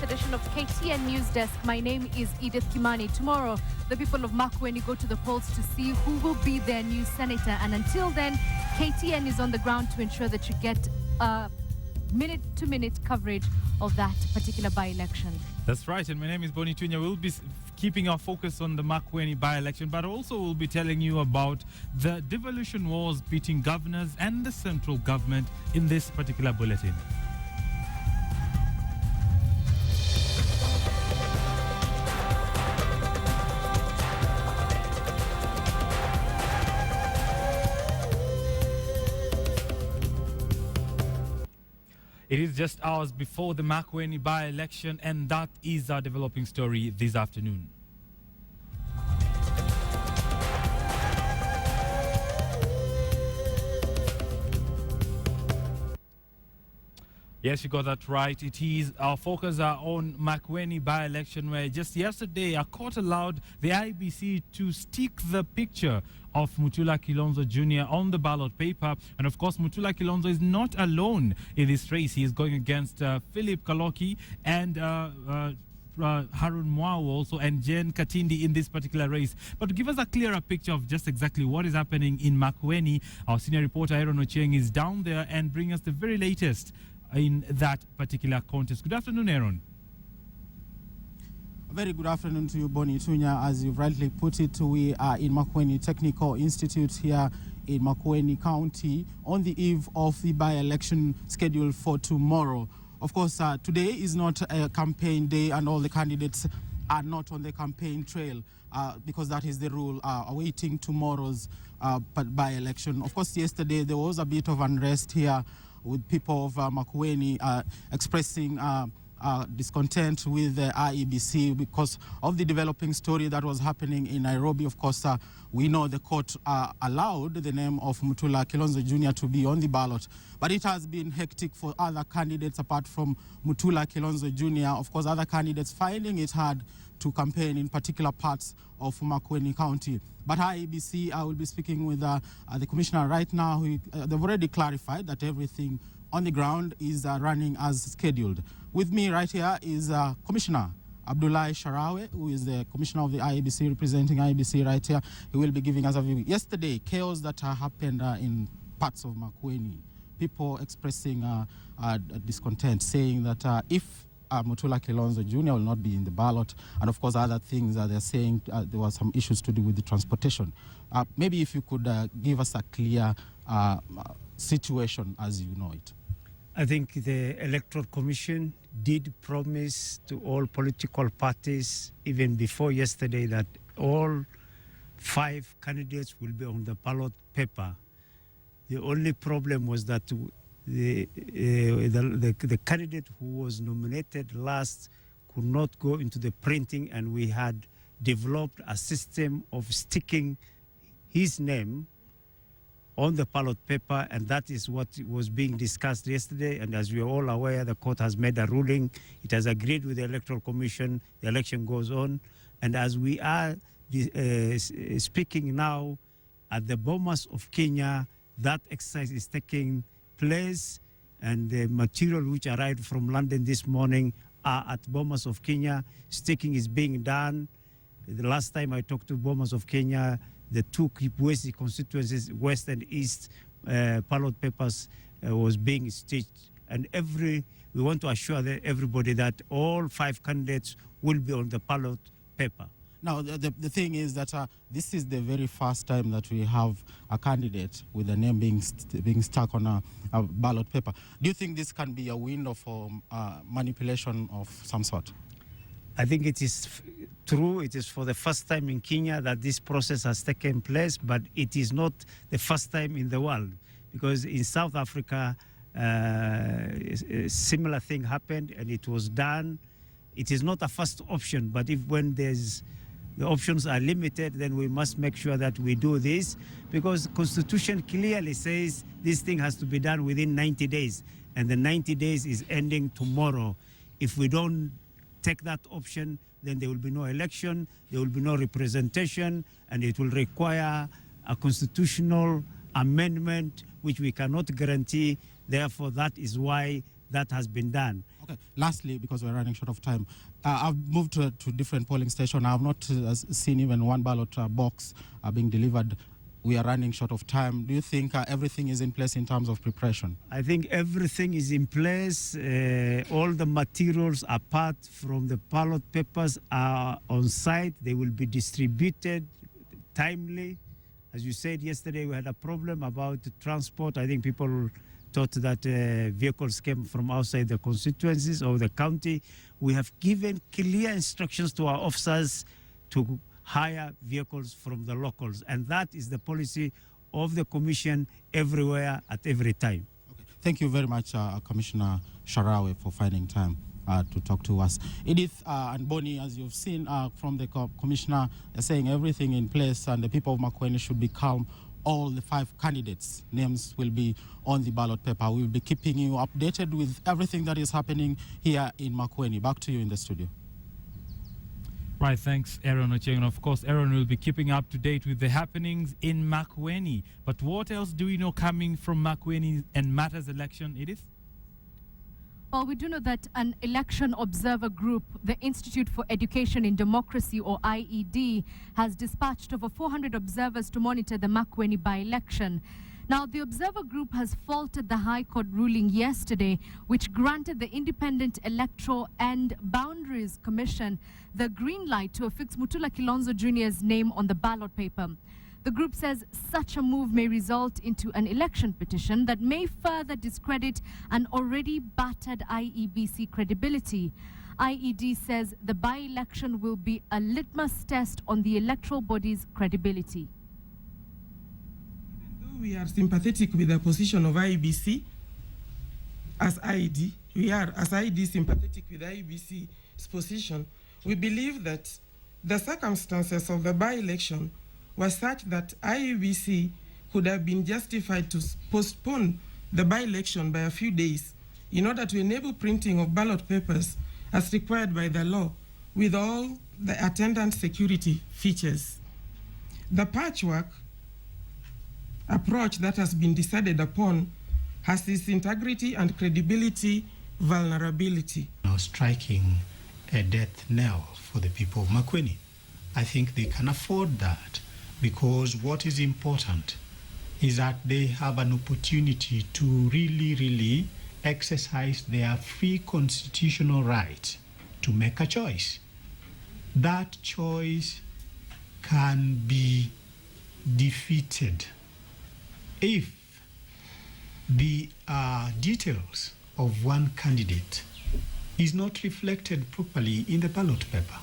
this edition of KTN Newsdesk. My name is Edith Kimani. Tomorrow, the people of Makueni go to the polls to see who will be their new senator. And until then, KTN is on the ground to ensure that you get minute-to-minute coverage of that particular by-election. That's right, and my name is Boni Tunya. We'll be keeping our focus on the Makueni by-election, but also we'll be telling you about the devolution wars between governors and the central government in this particular bulletin. It is just hours before the Makueni by-election, and that is our developing story this afternoon. Yes, you got that right. It is. Our focus are on Makueni by-election, where just yesterday a court allowed the IEBC to stick the picture of Mutula Kilonzo Jr. on the ballot paper. And of course, Mutula Kilonzo is not alone in this race. He is going against Philip Kaloki and Harun Mwau also, and Jen Katindi in this particular race. But to give us a clearer picture of just exactly what is happening in Makueni, our senior reporter Aaron Ochieng is down there and bring us the very latest in that particular contest. Good afternoon, Aaron. A very good afternoon to you, Boni Tunya. As you've rightly put it, we are in Makueni Technical Institute here in Makueni County on the eve of the by-election scheduled for tomorrow. Of course, today is not a campaign day and all the candidates are not on the campaign trail because that is the rule, awaiting tomorrow's by-election. Of course, yesterday there was a bit of unrest here with people of Makueni expressing discontent with the IEBC because of the developing story that was happening in Nairobi. Of course, we know the court allowed the name of Mutula Kilonzo Jr. to be on the ballot, but it has been hectic for other candidates apart from Mutula Kilonzo Jr. Of course, other candidates finding it hard to campaign in particular parts of Makueni County. But IEBC, I will be speaking with the commissioner right now. They've already clarified that everything on the ground is running as scheduled. With me right here is Commissioner Abdullahi Sharawe, who is the commissioner of the IEBC, representing IEBC right here. He will be giving us a view. Yesterday, chaos that happened in parts of Makueni. People expressing discontent, saying that if Mutula Kilonzo Jr. will not be in the ballot, and of course other things they're saying there were some issues to do with the transportation. Maybe if you could give us a clear situation as you know it. I think the Electoral Commission did promise to all political parties, even before yesterday, that all 5 candidates will be on the ballot paper. The only problem was that the candidate who was nominated last could not go into the printing, and we had developed a system of sticking his name on the ballot paper, and that is what was being discussed yesterday. And as we are all aware, the court has made a ruling. It has agreed with the Electoral Commission. The election goes on. And as we are speaking now at the Bomas of Kenya, that exercise is taking place, and the material which arrived from London this morning are at Bomas of Kenya. Sticking is being done. The last time I talked to Bomas of Kenya, the 2 Kibwezi constituencies, West and East, ballot papers was being stitched. And we want to assure everybody that all 5 candidates will be on the ballot paper. Now, the thing is that this is the very first time that we have a candidate with a name being stuck on a ballot paper. Do you think this can be a window for manipulation of some sort? I think it is true. It is for the first time in Kenya that this process has taken place, but it is not the first time in the world, because in South Africa, a similar thing happened and it was done. It is not a first option, but when the options are limited, then we must make sure that we do this, because the Constitution clearly says this thing has to be done within 90 days, and the 90 days is ending tomorrow. If we don't take that option, then there will be no election, there will be no representation, and it will require a constitutional amendment, which we cannot guarantee. Therefore, that is why that has been done. Okay. Lastly, because we're running short of time, I've moved to different polling stations. I have not seen even one ballot box being delivered. We are running short of time. Do you think everything is in place in terms of preparation? I think everything is in place. All the materials apart from the ballot papers are on site. They will be distributed timely. As you said yesterday, we had a problem about the transport. I think people thought that vehicles came from outside the constituencies or the county. We have given clear instructions to our officers to hire vehicles from the locals, and that is the policy of the Commission everywhere at every time. Okay. Thank you very much, Commissioner Sharawe, for finding time to talk to us. Edith and Bonnie, as you've seen from the Commissioner, they're saying everything in place and the people of Makueni should be calm. All the 5 candidates' names will be on the ballot paper. We will be keeping you updated with everything that is happening here in Makueni. Back to you in the studio. Right, thanks, Aaron Ocheng. And of course, Aaron will be keeping up to date with the happenings in Makueni. But what else do we know coming from Makueni and matters election, Edith? Well, we do know that an election observer group, the Institute for Education in Democracy, or IED, has dispatched over 400 observers to monitor the Makueni by-election. Now, the observer group has faulted the High Court ruling yesterday, which granted the Independent Electoral and Boundaries Commission the green light to affix Mutula Kilonzo Jr.'s name on the ballot paper. The group says such a move may result into an election petition that may further discredit an already battered IEBC credibility. IED says the by-election will be a litmus test on the electoral body's credibility. We are sympathetic with the position of IEBC as IED. We are, as IED, sympathetic with IEBC's position. We believe that the circumstances of the by-election were such that IEBC could have been justified to postpone the by-election by a few days in order to enable printing of ballot papers as required by the law with all the attendant security features. The patchwork approach that has been decided upon has its integrity and credibility vulnerability. Now striking a death knell for the people of Makueni. I think they can afford that because what is important is that they have an opportunity to really exercise their free constitutional right to make a choice. That choice can be defeated if the details of one candidate is not reflected properly in the ballot paper.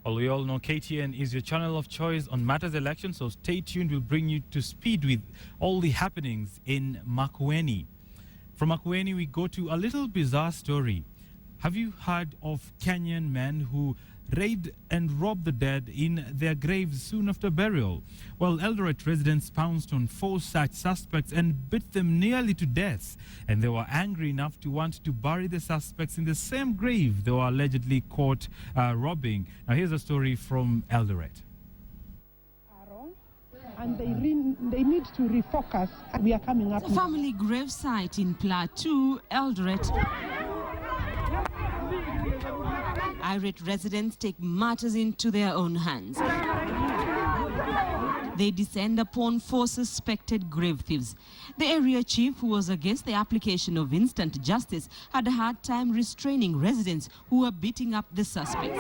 Well, we all know KTN is your channel of choice on matters election, so stay tuned. We'll bring you to speed with all the happenings in Makueni. From Makueni, we go to a little bizarre story. Have you heard of Kenyan men who raid and rob the dead in their graves soon after burial? Well, Eldoret residents pounced on 4 such suspects and beat them nearly to death. And they were angry enough to want to bury the suspects in the same grave they were allegedly caught robbing. Now, here's a story from Eldoret. And they need to refocus. We are coming up. The family gravesite in Plateau, Eldoret. Irate residents take matters into their own hands. They descend upon 4 suspected grave thieves. The area chief, who was against the application of instant justice, had a hard time restraining residents who were beating up the suspects.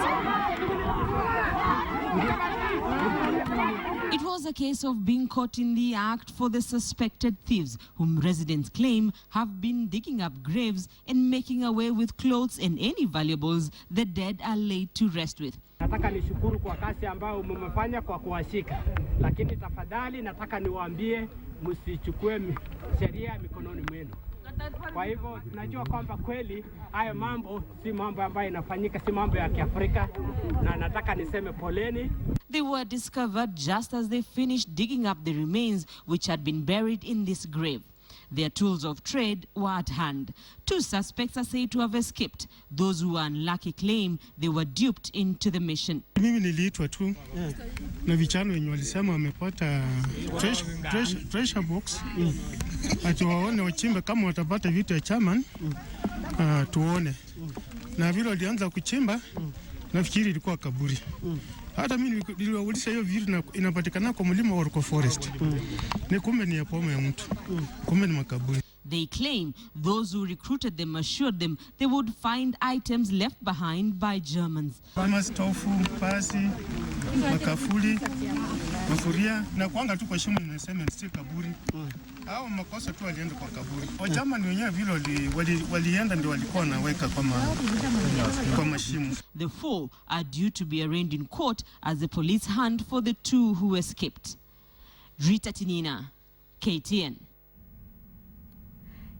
It was a case of being caught in the act for the suspected thieves, whom residents claim have been digging up graves and making away with clothes and any valuables the dead are laid to rest with. Nataka nishukuru kwa kazi ambayo mmefanya kwa kuwashika, lakini tafadhali nataka niwaambie msichukue sheria mikononi mwenu. Kwa hivyo tunajua kwamba kweli hayo mambo si mambo ambayo inafanyika, si mambo ya Kiafrika, na nataka niseme poleni. They were discovered just as they finished digging up the remains which had been buried in this grave. Their tools of trade were at hand. 2 suspects are said to have escaped. Those who were unlucky claim they were duped into the mission. Mimi niliitwa tu na vichana wenye walisema wamepata treasure box ati waone wachimbe kama watapata vitu ya chairman tuone. Na vile walianza kuchimba nafikiri ilikuwa kaburi. Hata mimi niliwauliza hiyo vitu na inapatikana kwa mlima wa Ruko Forest. Ni kumbe ni ya poma ya mtu. Kumbe ni makaburi. They claim those who recruited them assured them they would find items left behind by Germans. Kama stofu, pasi, makafuli, mafuria na kuanga tu kwa shimo ninasema si kaburi. Hao makosa tu walienda kwa kaburi. Wajerumani wenyewe vile walienda ndio walikuwa wanaweka kwa mashimo. The 4 are due to be arraigned in court as the police hunt for the 2 who escaped. Rita Tinina, KTN.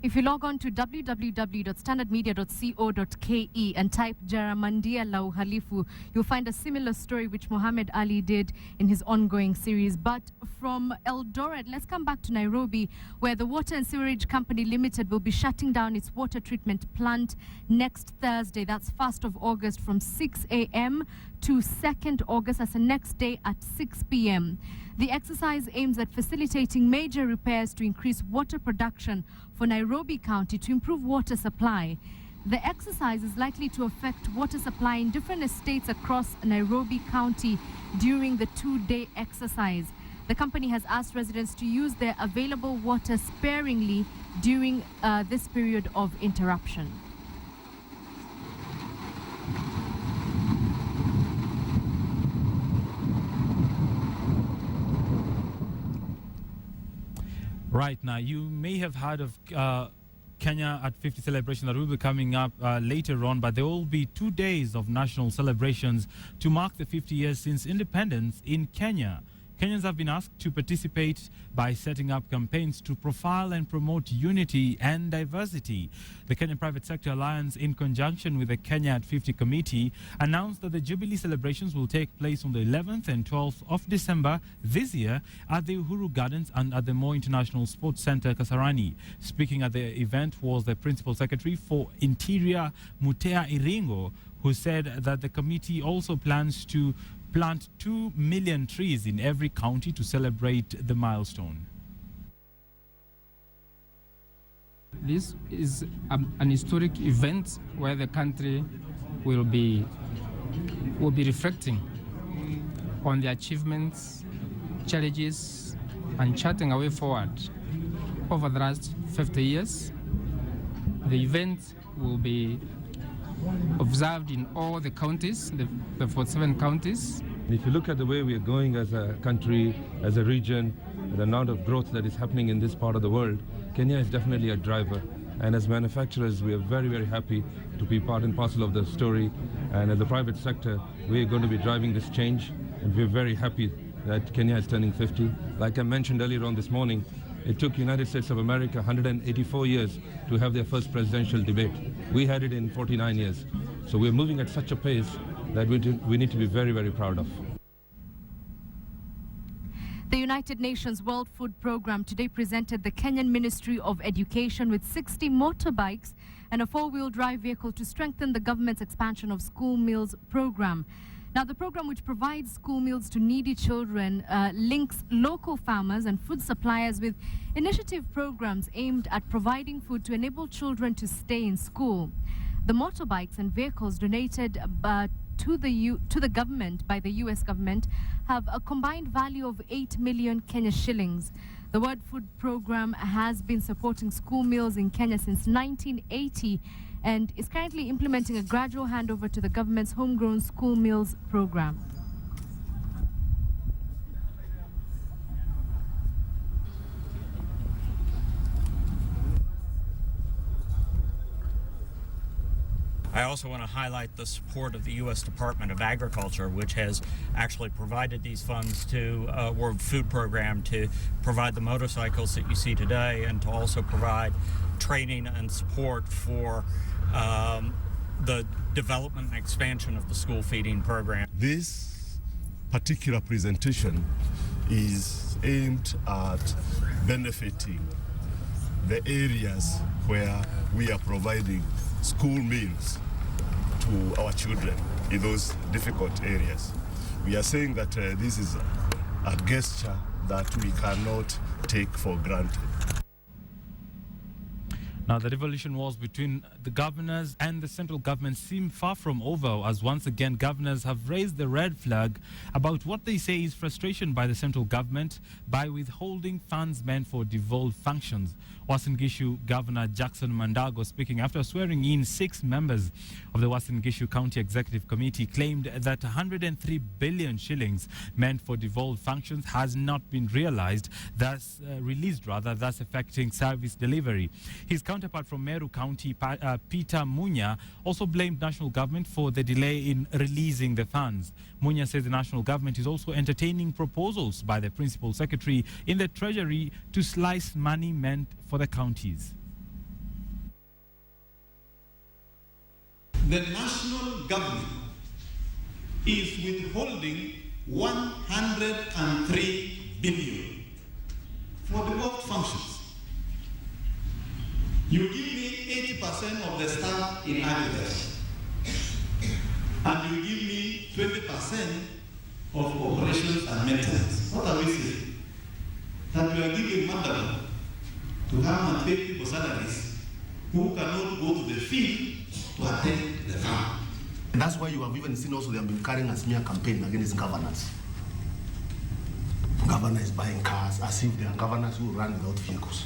If you log on to www.standardmedia.co.ke and type Jaramandia la Uhalifu, you'll find a similar story which Mohammed Ali did in his ongoing series. But from Eldoret, let's come back to Nairobi, where the Water and Sewerage Company Limited will be shutting down its water treatment plant next Thursday. That's 1st of August from 6 a.m. to 2nd August. That's the next day at 6 p.m. The exercise aims at facilitating major repairs to increase water production for Nairobi County to improve water supply. The exercise is likely to affect water supply in different estates across Nairobi County during the 2-day exercise. The company has asked residents to use their available water sparingly during this period of interruption. Right now, you may have heard of Kenya at 50 celebration that will be coming up later on, but there will be 2 days of national celebrations to mark the 50 years since independence in Kenya. Kenyans have been asked to participate by setting up campaigns to profile and promote unity and diversity. The Kenyan Private Sector Alliance, in conjunction with the Kenya at 50 committee, announced that the Jubilee celebrations will take place on the 11th and 12th of December this year at the Uhuru Gardens and at the Moi International Sports Center, Kasarani. Speaking at the event was the Principal Secretary for Interior, Mutea Iringo, who said that the committee also plans to plant 2 million trees in every county to celebrate the milestone. This is an historic event where the country will be reflecting on the achievements, challenges, and charting a way forward over the last 50 years. The event will be observed in all the counties, the 47 counties. If you look at the way we are going as a country, as a region, the amount of growth that is happening in this part of the world, Kenya is definitely a driver. And as manufacturers, we are very, very happy to be part and parcel of the story. And as the private sector, we are going to be driving this change. And we're very happy that Kenya is turning 50. Like I mentioned earlier on this morning, it took United States of America 184 years to have their first presidential debate. We had it in 49 years. So we're moving at such a pace that we need to be very, very proud of. The United Nations World Food Programme today presented the Kenyan Ministry of Education with 60 motorbikes and a 4-wheel drive vehicle to strengthen the government's expansion of school meals program. Now, the program, which provides school meals to needy children, links local farmers and food suppliers with initiative programs aimed at providing food to enable children to stay in school. The motorbikes and vehicles donated to the government by the U.S. government have a combined value of 8 million Kenya shillings. The World Food Program has been supporting school meals in Kenya since 1980 and is currently implementing a gradual handover to the government's homegrown school meals program. I also want to highlight the support of the U.S. Department of Agriculture, which has actually provided these funds to World Food Program to provide the motorcycles that you see today and to also provide training and support for the development and expansion of the school feeding program. This particular presentation is aimed at benefiting the areas where we are providing school meals to our children in those difficult areas. We are saying that this is a gesture that we cannot take for granted. Now, the devolution wars between the governors and the central government seem far from over, as once again governors have raised the red flag about what they say is frustration by the central government by withholding funds meant for devolved functions. Uasin Gishu Governor Jackson Mandago, speaking after swearing in 6 members of the Uasin Gishu County Executive Committee, claimed that 103 billion shillings meant for devolved functions has not been realized, released, thus affecting service delivery. His counterpart from Meru County, Peter Munya, also blamed national government for the delay in releasing the funds. Munya says the national government is also entertaining proposals by the principal secretary in the treasury to slice money meant for the counties. The national government is withholding 103 billion for devolved functions. You give me 80% of the staff in agriculture, and you give me 20% of operations and maintenance. What are we saying? That we are giving mandate to come and pay people salaries who cannot go to the field to attend the farm. And that's why you have even seen also they have been carrying a smear campaign against governors. Governor is buying cars as if they are governors who run without vehicles.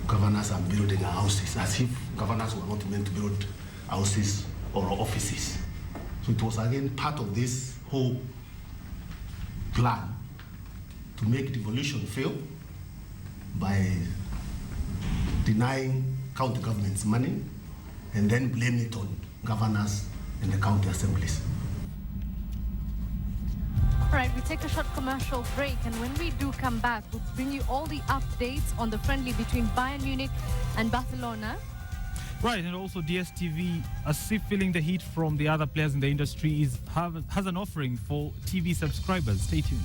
Governors are building houses as if governors were not meant to build houses or offices. So it was again part of this whole plan to make devolution fail by denying county governments money and then blame it on governors and the county assemblies. All right, we take a short commercial break, and when we do come back, we'll bring you all the updates on the friendly between Bayern Munich and Barcelona. Right, and also DSTV, as if feeling the heat from the other players in the industry, has an offering for TV subscribers. Stay tuned.